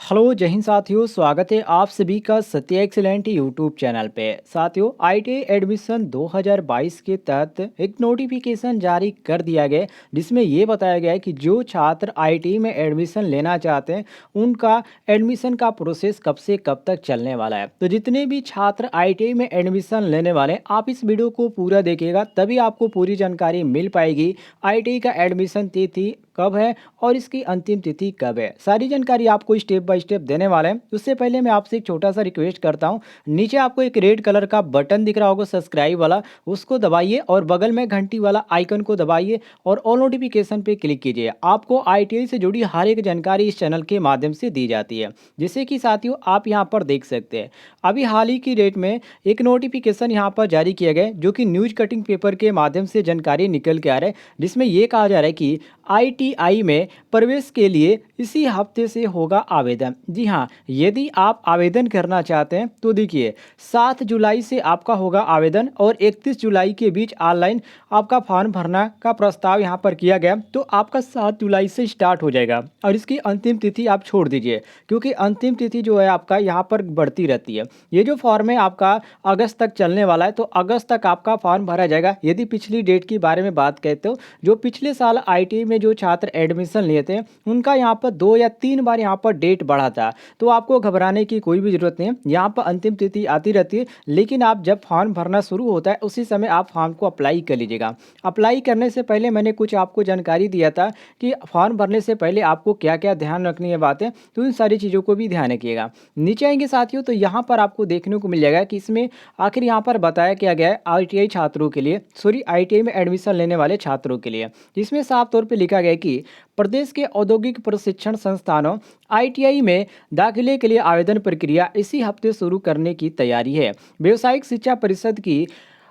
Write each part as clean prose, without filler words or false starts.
Hello जय हिंद साथियों, स्वागत है आप सभी का सत्य एक्सीलेंट यूट्यूब चैनल पे। साथियों, आईटीआई एडमिशन 2022 के तहत एक नोटिफिकेशन जारी कर दिया गया जिसमें ये बताया गया है कि जो छात्र आईटीआई में एडमिशन लेना चाहते हैं उनका एडमिशन का प्रोसेस कब से कब तक चलने वाला है। तो जितने भी छात्र आईटीआई में एडमिशन लेने वाले हैं, आप इस वीडियो को पूरा देखिएगा, तभी आपको पूरी जानकारी मिल पाएगी। आईटीआई का एडमिशन तिथि कब है और इसकी अंतिम तिथि कब है, सारी जानकारी आपको स्टेप बाय स्टेप देने वाले हैं। उससे पहले मैं आपसे एक छोटा सा रिक्वेस्ट करता हूं, नीचे आपको एक रेड कलर का बटन दिख रहा होगा सब्सक्राइब वाला, उसको दबाइए और बगल में घंटी वाला आइकन को दबाइए और ऑल नोटिफिकेशन पे क्लिक कीजिए। आपको आईटीआई से जुड़ी हर एक जानकारी इस चैनल के माध्यम से दी जाती है। जैसे कि साथियों आप यहाँ पर देख सकते हैं, अभी हाल ही की डेट में एक नोटिफिकेशन यहाँ पर जारी किया गया जो कि न्यूज कटिंग पेपर के माध्यम से जानकारी निकल के आ रहा है, जिसमें यह कहा जा रहा है कि आईटीआई में प्रवेश के लिए इसी हफ्ते से होगा आवेदन। जी हाँ, यदि आप आवेदन करना चाहते हैं तो देखिए 7 जुलाई से आपका होगा आवेदन और 31 जुलाई के बीच ऑनलाइन आपका फॉर्म भरना का प्रस्ताव यहाँ पर किया गया। तो आपका 7 जुलाई से स्टार्ट हो जाएगा और इसकी अंतिम तिथि आप छोड़ दीजिए, क्योंकि अंतिम तिथि जो है आपका यहाँ पर बढ़ती रहती है। ये जो फॉर्म है आपका अगस्त तक चलने वाला है, तो अगस्त तक आपका फॉर्म भरा जाएगा। यदि पिछली डेट के बारे में बात कहते हो, जो पिछले साल आईटीआई में जो छात्र एडमिशन लिए थे उनका यहाँ पर 2 या 3 बार यहाँ पर डेट बढ़ा था। तो आपको घबराने की कोई भी जरूरत नहीं है, यहाँ पर अंतिम तिथि आती रहती है। लेकिन आप जब फॉर्म भरना शुरू होता है उसी समय आप फॉर्म को अप्लाई कर लीजिएगा। अप्लाई करने से पहले मैंने कुछ आपको जानकारी दिया था कि फॉर्म भरने से पहले आपको क्या क्या ध्यान रखनी है बातें, तो इन सारी चीज़ों को भी ध्यान रखिएगा। नीचे आएंगे साथियों तो यहाँ पर आपको देखने को मिल जाएगा कि इसमें आखिर यहाँ पर बताया क्या गया है आईटीआई छात्रों के लिए, सॉरी आईटीआई में एडमिशन लेने वाले छात्रों के लिए, जिसमें साफ तौर पर लिखा गया है कि प्रदेश के औद्योगिक प्रशिक्षण संस्थानों आईटीआई में दाखिले के लिए आवेदन प्रक्रिया इसी हफ्ते शुरू करने की तैयारी है। व्यावसायिक शिक्षा परिषद की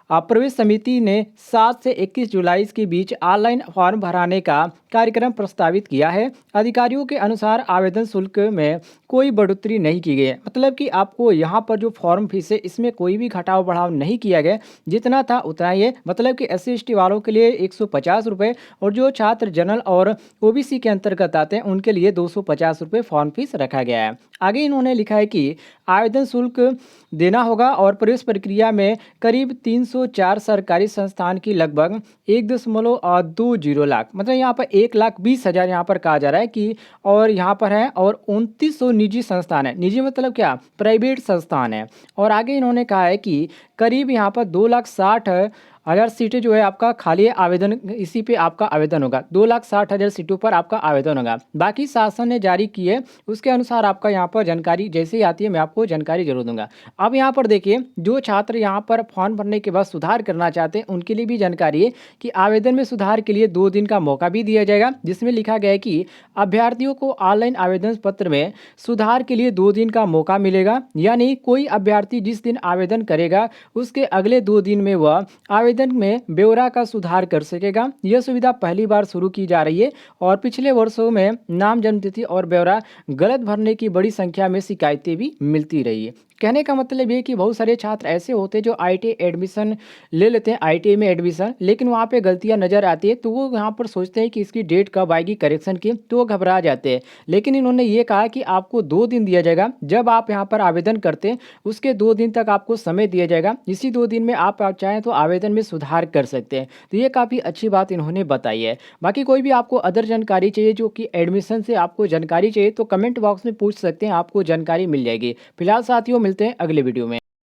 प्रवेश समिति ने 7 से 21 जुलाई के बीच ऑनलाइन फॉर्म भराने का कार्यक्रम प्रस्तावित किया है। अधिकारियों के अनुसार आवेदन शुल्क में कोई बढ़ोतरी नहीं की गई है, मतलब कि आपको यहाँ पर जो फॉर्म फीस है इसमें कोई भी घटाव बढ़ाव नहीं किया गया, जितना था उतना ही है। मतलब कि SC/ST वालों के लिए 150 रुपये और जो छात्र जनरल और ओबीसी के अंतर्गत आते हैं उनके लिए 250 रुपये फॉर्म फीस रखा गया है। आगे इन्होंने लिखा है कि आवेदन शुल्क देना होगा और प्रवेश प्रक्रिया में करीब 304 सरकारी संस्थान की लगभग 1.20 लाख, मतलब यहाँ पर 1,20,000 यहाँ पर कहा जा रहा है कि, और यहाँ पर है, और 2900 निजी संस्थान है। निजी मतलब क्या, प्राइवेट संस्थान है। और आगे इन्होंने कहा है कि करीब यहाँ पर 2,60,000 सीटें जो है आपका खाली है, आवेदन इसी पे आपका आवेदन होगा। 2,60,000 सीटों पर आपका आवेदन होगा। बाकी शासन ने जारी की है उसके अनुसार आपका यहाँ पर जानकारी जैसे ही आती है मैं आपको जानकारी जरूर दूंगा। अब यहाँ पर देखिए, जो छात्र यहाँ पर फॉर्म भरने के बाद सुधार करना चाहते हैं उनके लिए भी जानकारी है कि आवेदन में सुधार के लिए 2 दिन का मौका भी दिया जाएगा, जिसमें लिखा गया है कि अभ्यर्थियों को ऑनलाइन आवेदन पत्र में सुधार के लिए 2 दिन का मौका मिलेगा। यानी कोई अभ्यर्थी जिस दिन आवेदन करेगा उसके अगले 2 दिन में वह आवेदन में ब्यौरा का सुधार कर सकेगा। यह सुविधा पहली बार शुरू की जा रही है और पिछले वर्षों में नाम, जन्मतिथि और ब्यौरा गलत भरने की बड़ी संख्या में शिकायतें भी मिलती रही है। कहने का मतलब ये कि बहुत सारे छात्र ऐसे होते हैं जो आईटीआई एडमिशन ले लेते हैं, आईटीआई में एडमिशन, लेकिन वहाँ पे गलतियाँ नज़र आती है तो वो यहाँ पर सोचते हैं कि इसकी डेट कब आएगी करेक्शन की, तो वो घबरा जाते हैं। लेकिन इन्होंने ये कहा कि आपको 2 दिन दिया जाएगा। जब आप यहाँ पर आवेदन करते हैं उसके 2 दिन तक आपको समय दिया जाएगा। इसी 2 दिन में आप चाहें तो आवेदन में सुधार कर सकते हैं। तो ये काफ़ी अच्छी बात इन्होंने बताई है। बाकी कोई भी आपको अदर जानकारी चाहिए, जो कि एडमिशन से आपको जानकारी चाहिए, तो कमेंट बॉक्स में पूछ सकते हैं, आपको जानकारी मिल जाएगी। फिलहाल साथियों मिलते हैं अगले वीडियो में।